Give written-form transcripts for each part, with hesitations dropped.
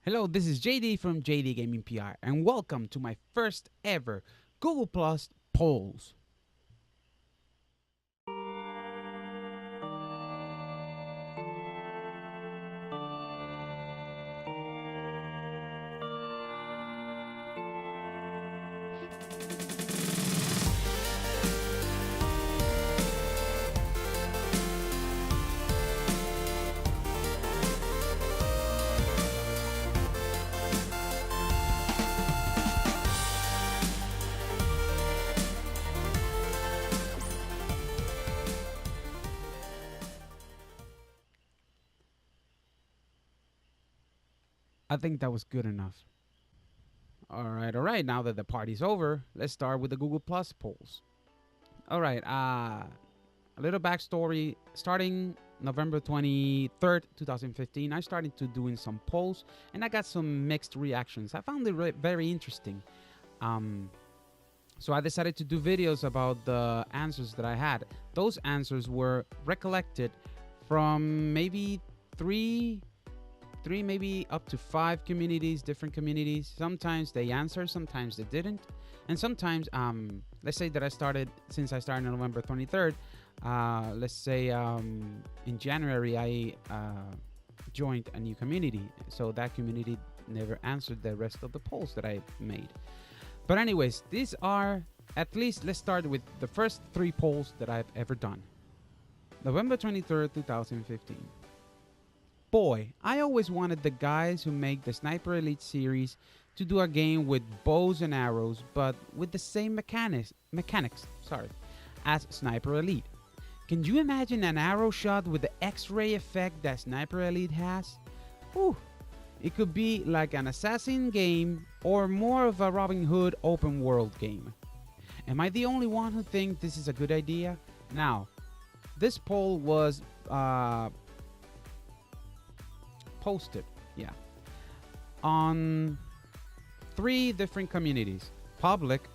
Hello, this is JD from JDGamingPR, and welcome to my first ever Google Plus polls. I think that was good enough. All right. Now that the party's over, let's start with the Google Plus polls. All right. A little backstory. Starting November 23rd, 2015, I started to doing some polls, and I got some mixed reactions. I found it very interesting. So I decided to do videos about the answers that I had. Those answers were recollected from maybe three, maybe up to 5 communities, different communities. Sometimes they answered, sometimes they didn't. And sometimes, let's say that since I started on November 23rd, let's say in January, I joined a new community. So that community never answered the rest of the polls that I made. But anyways, these are, at least let's start with the first 3 polls that I've ever done. November 23rd, 2015. Boy, I always wanted the guys who make the Sniper Elite series to do a game with bows and arrows, but with the same mechanics as Sniper Elite. Can you imagine an arrow shot with the X-ray effect that Sniper Elite has? Whew. It could be like an assassin game or more of a Robin Hood open world game. Am I the only one who thinks this is a good idea? Now, this poll was posted, on 3 different communities: public,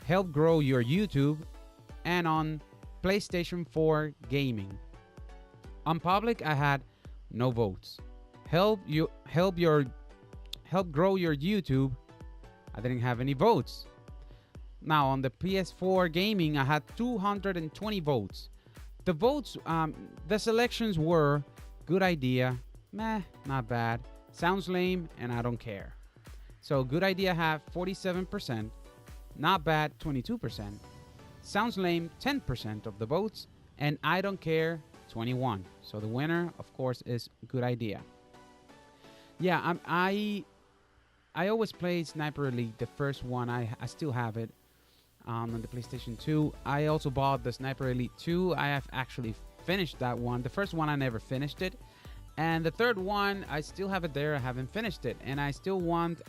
help grow your YouTube, and on PlayStation 4 gaming. On public, I had no votes. Help grow your YouTube, I didn't have any votes. Now on the PS4 gaming, I had 220 votes. The votes, the selections were good idea, meh, not bad, sounds lame, and I don't care. So good idea have 47%, not bad 22%, sounds lame 10% of the votes, and I don't care 21. So the winner, of course, is good idea. Yeah, I always played Sniper Elite, the first one. I still have it on the PlayStation 2. I also bought the Sniper Elite 2. I have actually finished that one. The first one I never finished it. And the third one, I still have it there. I haven't finished it. And I still want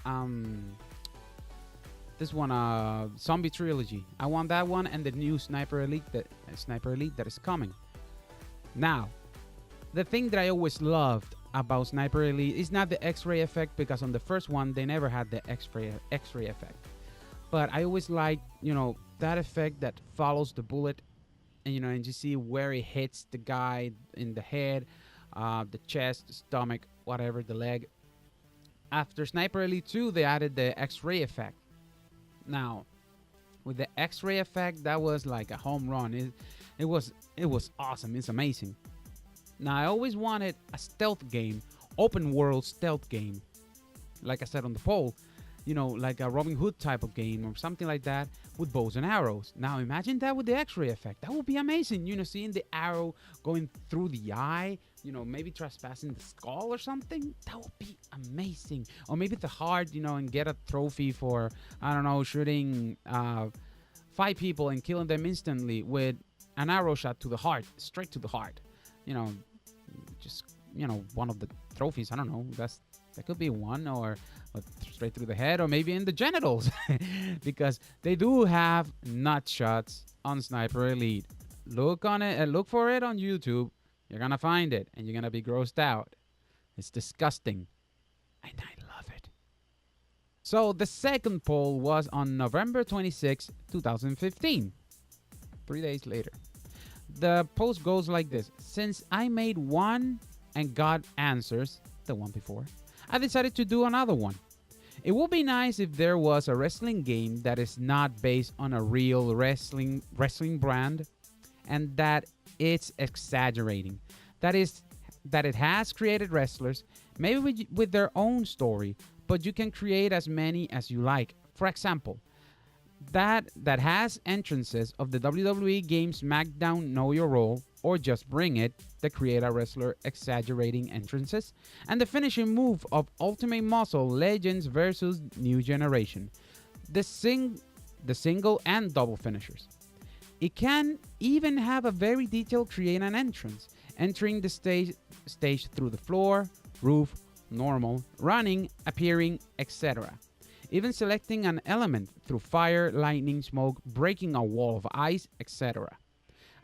this one, Zombie Trilogy. I want that one and the new Sniper Elite that is coming. Now, the thing that I always loved about Sniper Elite is not the X-ray effect, because on the first one they never had the X-ray effect. But I always like, that effect that follows the bullet, and and you see where it hits the guy in the head, the chest, the stomach, whatever, the leg. After Sniper Elite 2, they added the X-ray effect. Now, with the X-ray effect, that was like a home run. It was awesome. It's amazing. Now, I always wanted a stealth game, open world stealth game. Like I said on the poll, like a Robin Hood type of game or something like that with bows and arrows. Now, imagine that with the X-ray effect. That would be amazing. Seeing the arrow going through the eye, maybe trespassing the skull or something. That would be amazing. Or maybe the heart, and get a trophy for, I don't know, shooting 5 people and killing them instantly with an arrow shot to the heart, straight to the heart. Just one of the trophies. I don't know. That could be one, or straight through the head, or maybe in the genitals, because they do have nut shots on Sniper Elite. Look for it on YouTube. You're gonna find it, and you're gonna be grossed out. It's disgusting, and I love it. So the second poll was on November 26, 2015. 3 days later. The post goes like this: since I made one and got answers, the one before, I decided to do another one. It would be nice if there was a wrestling game that is not based on a real wrestling brand, and that it's exaggerating. That is, that it has created wrestlers, maybe with their own story, but you can create as many as you like. For example, that has entrances of the WWE game SmackDown Know Your Role, or Just Bring It, the create a wrestler exaggerating entrances, and the finishing move of Ultimate Muscle Legends versus New Generation, the single and double finishers. It can even have a very detailed create an entrance, entering the stage through the floor, roof, normal, running, appearing, etc. Even selecting an element through fire, lightning, smoke, breaking a wall of ice, etc.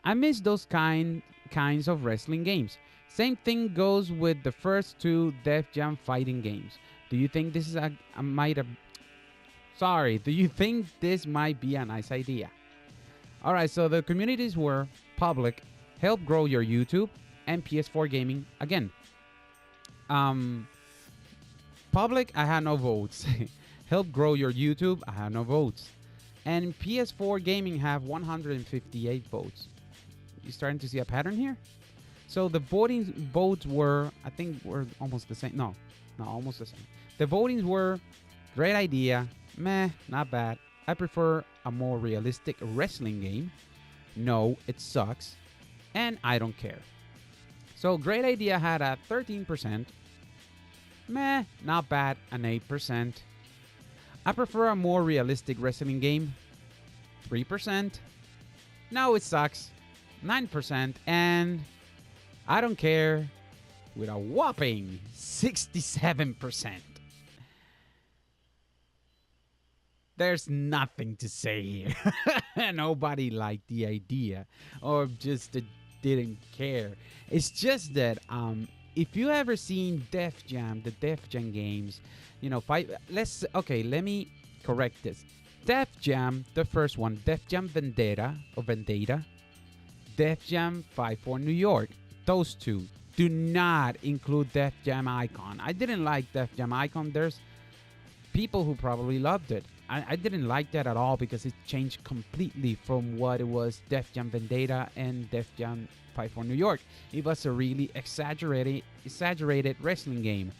I miss those kinds of wrestling games. Same thing goes with the first two Def Jam fighting games. Do you think this is do you think this might be a nice idea? Alright, so the communities were public, help grow your YouTube, and PS4 gaming again. Public, I had no votes. Help grow your YouTube, I had no votes. And PS4 gaming have 158 votes. You starting to see a pattern here? So the voting votes were, I think, were almost the same. No, almost the same. The votings were great idea, meh, not bad. I prefer a more realistic wrestling game. No, it sucks. And I don't care. So great idea had a 13%. Meh, not bad, an 8%. I prefer a more realistic wrestling game. 3%. No, it sucks. 9%. And I don't care with a whopping 67%. There's nothing to say here. Nobody liked the idea or just didn't care. It's just that if you ever seen Def Jam, the Def Jam games, let me correct this. Def Jam, the first one, Def Jam Vendetta, Def Jam 5 for New York. Those two do not include Def Jam Icon. I didn't like Def Jam Icon. There's people who probably loved it. I didn't like that at all because it changed completely from what it was Def Jam Vendetta and Def Jam 5 for New York. It was a really exaggerated wrestling game.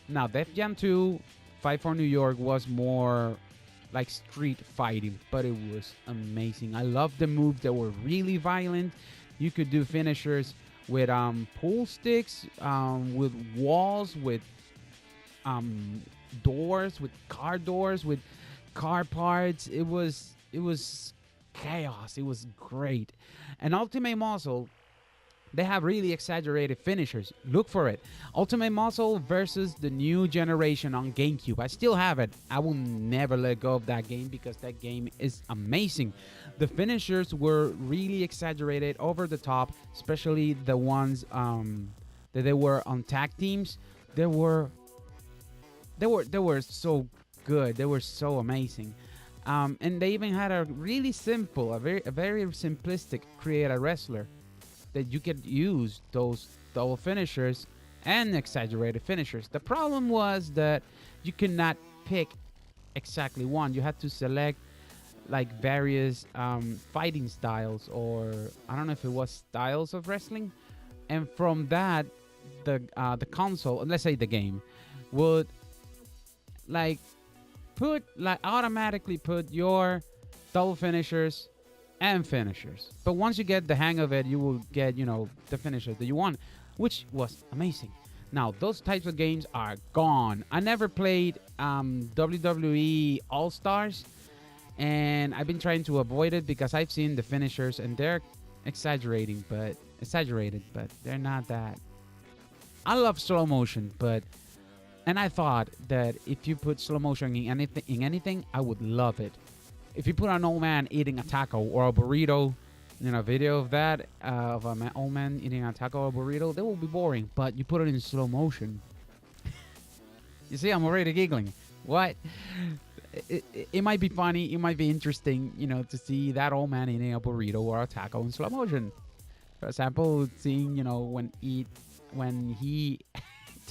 Now, Def Jam 2, 5 for New York was more like street fighting, but it was amazing. I loved the moves that were really violent. You could do finishers with pool sticks, with walls, with doors, with car parts. It was chaos. It was great. And Ultimate Muscle, they have really exaggerated finishers. Look for it. Ultimate Muscle versus the New Generation on GameCube. I still have it. I will never let go of that game because that game is amazing. The finishers were really exaggerated, over the top, especially the ones that they were on tag teams. They were so good. They were so amazing. And they even had a really simple, a very simplistic create a wrestler that you could use those double finishers and exaggerated finishers. The problem was that you could not pick exactly one. You had to select like various fighting styles, or I don't know if it was styles of wrestling. And from that, the console, let's say the game, would automatically put your double finishers and finishers. But once you get the hang of it, you will get, the finisher that you want, which was amazing. Now, those types of games are gone. I never played WWE All-Stars, and I've been trying to avoid it because I've seen the finishers, and they're exaggerated, but they're not that. I love slow motion, and I thought that if you put slow motion in anything, I would love it. If you put an old man eating a taco or a burrito, a video of that, of an old man eating a taco or a burrito, that will be boring. But you put it in slow motion. You see, I'm already giggling. What? It might be funny. It might be interesting, to see that old man eating a burrito or a taco in slow motion. For example, seeing, when he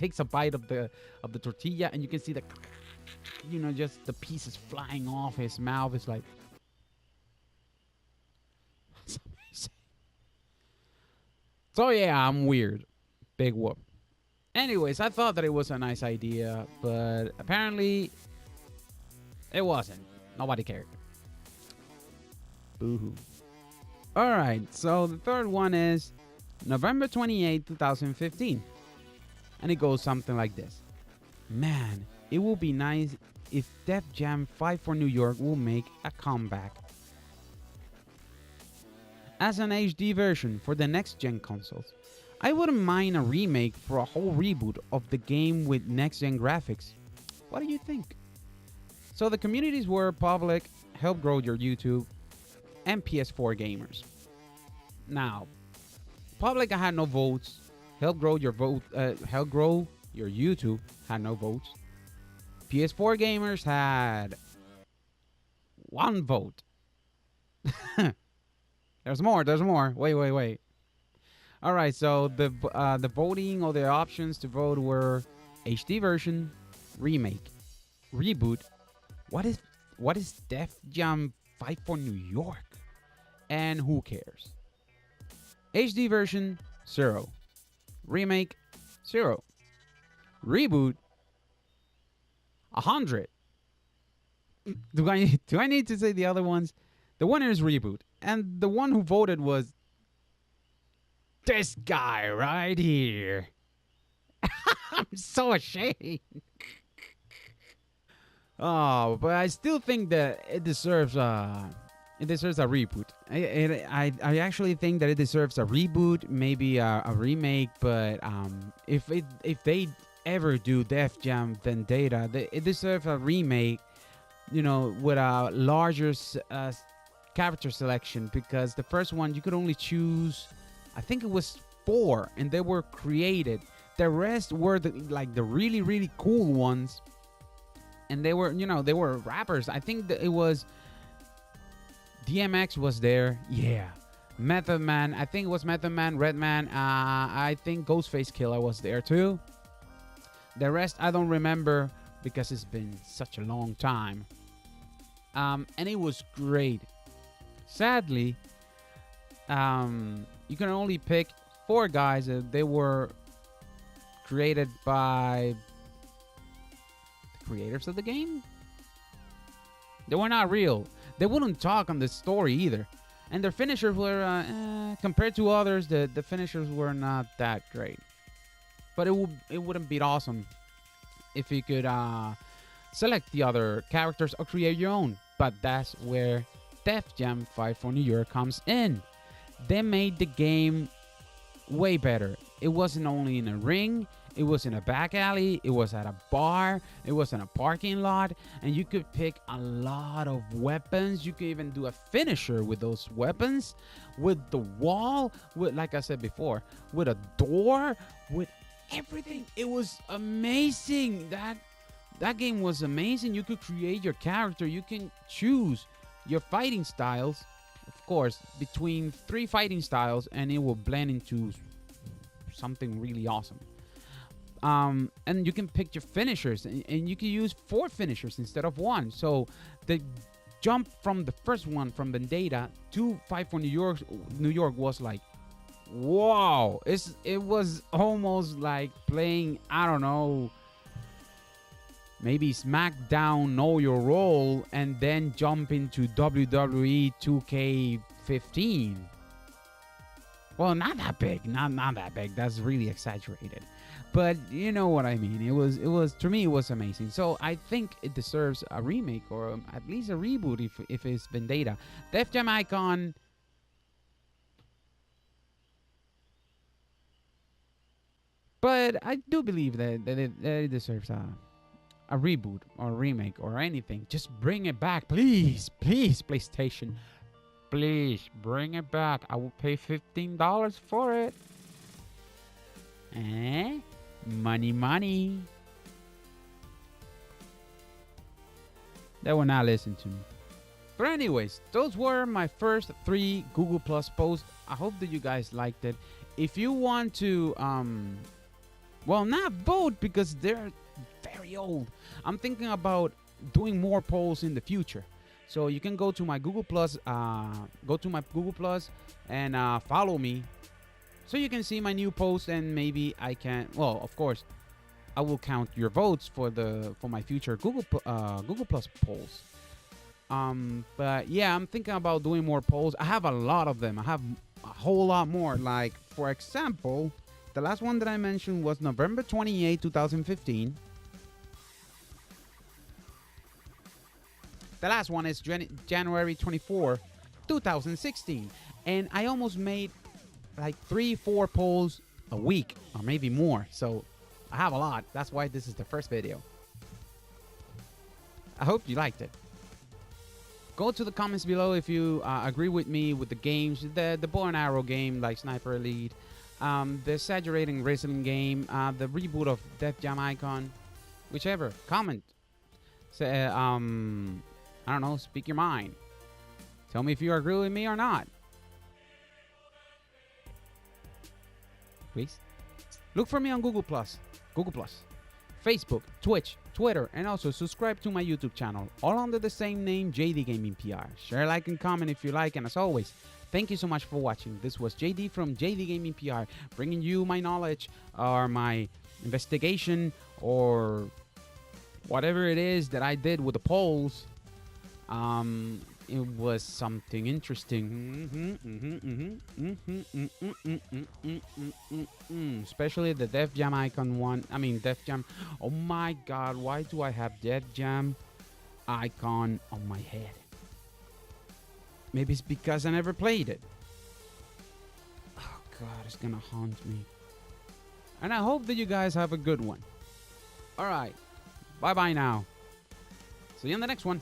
takes a bite of the tortilla, and you can see the, just the pieces flying off his mouth. It's like, it's amazing. So yeah, I'm weird. Big whoop. Anyways, I thought that it was a nice idea, but apparently it wasn't. Nobody cared. Boo-hoo. All right, so the third one is November 28, 2015. And it goes something like this. Man, it will be nice if Def Jam 5 for New York will make a comeback as an HD version for the next gen consoles. I wouldn't mind a remake for a whole reboot of the game with next gen graphics. What do you think? So the communities were public, help grow your YouTube, and PS4 gamers. Now, public had no votes. Help grow your YouTube had no votes. PS4 gamers had 1 vote. There's more. Wait. All right, so the voting or the options to vote were HD version, remake, reboot. What is Def Jam 5 for New York? And who cares? HD version 0. Remake 0. Reboot 100. Do I need to say the other ones? The winner is reboot, and the one who voted was this guy right here. I'm so ashamed. Oh, but I still think that it deserves a reboot. I actually think that it deserves a reboot, maybe a remake. But if they ever do Def Jam Vendetta, it deserves a remake. With a larger character selection, because the first one you could only choose, I think it was 4, and they were created. The rest were the really, really cool ones, and they were rappers. I think that it was DMX was there, yeah. Method Man, I think it was Method Man, Redman. I think Ghostface Killer was there too. The rest I don't remember because it's been such a long time. And it was great. Sadly, you can only pick 4 guys. They were created by the creators of the game. They were not real. They wouldn't talk on the story either. And their finishers were, compared to others, the finishers were not that great. But it wouldn't be awesome if you could select the other characters or create your own. But that's where Def Jam 5 for New York comes in. They made the game way better. It wasn't only in a ring, it was in a back alley, it was at a bar, it was in a parking lot, and you could pick a lot of weapons. You could even do a finisher with those weapons, with the wall, with, like I said before, with a door, with everything. It was amazing. That game was amazing. You could create your character. You can choose your fighting styles, of course, between 3 fighting styles, and it will blend into something really awesome. And you can pick your finishers, and you can use 4 finishers instead of 1. So the jump from the first one, from Vendetta to 5 for New York was like, wow. It was almost like playing, I don't know, maybe SmackDown Know Your Role, and then jump into WWE 2K15. Well, not that big. Not that big. That's really exaggerated. But you know what I mean. It was to me, it was amazing. So I think it deserves a remake, or at least a reboot if it's Vendetta. Def Jam Icon, but I do believe that it deserves a reboot or a remake or anything. Just bring it back, please, PlayStation. Please bring it back. I will pay $15 for it. Money. They will not listen to me. But anyways, those were my first 3 Google Plus posts. I hope that you guys liked it. If you want to Well, not both because they're very old. I'm thinking about doing more polls in the future. So you can go to my Google Plus, and follow me, so you can see my new post, and maybe I can. Well, of course, I will count your votes for my future Google Plus polls. But yeah, I'm thinking about doing more polls. I have a lot of them. I have a whole lot more. Like, for example, the last one that I mentioned was November 28, 2015. The last one is January 24, 2016. And I almost made like 3-4 polls a week, or maybe more. So I have a lot. That's why this is the first video. I hope you liked it. Go to the comments below if you agree with me with the games, the bow and arrow game like Sniper Elite, the exaggerating wrestling game, the reboot of Def Jam Icon, whichever. Comment. Say, I don't know, speak your mind. Tell me if you agree with me or not. Please. Look for me on Google Plus, Facebook, Twitch, Twitter, and also subscribe to my YouTube channel, all under the same name, JDGamingPR. Share, like, and comment if you like, and as always, thank you so much for watching. This was JD from JDGamingPR, bringing you my knowledge, or my investigation, or whatever it is that I did with the polls. It was something interesting. Especially the Def Jam Icon one. I mean, Def Jam. Oh my God, why do I have Def Jam Icon on my head? Maybe it's because I never played it. Oh God, it's gonna haunt me. And I hope that you guys have a good one. Alright, bye bye now. See you in the next one.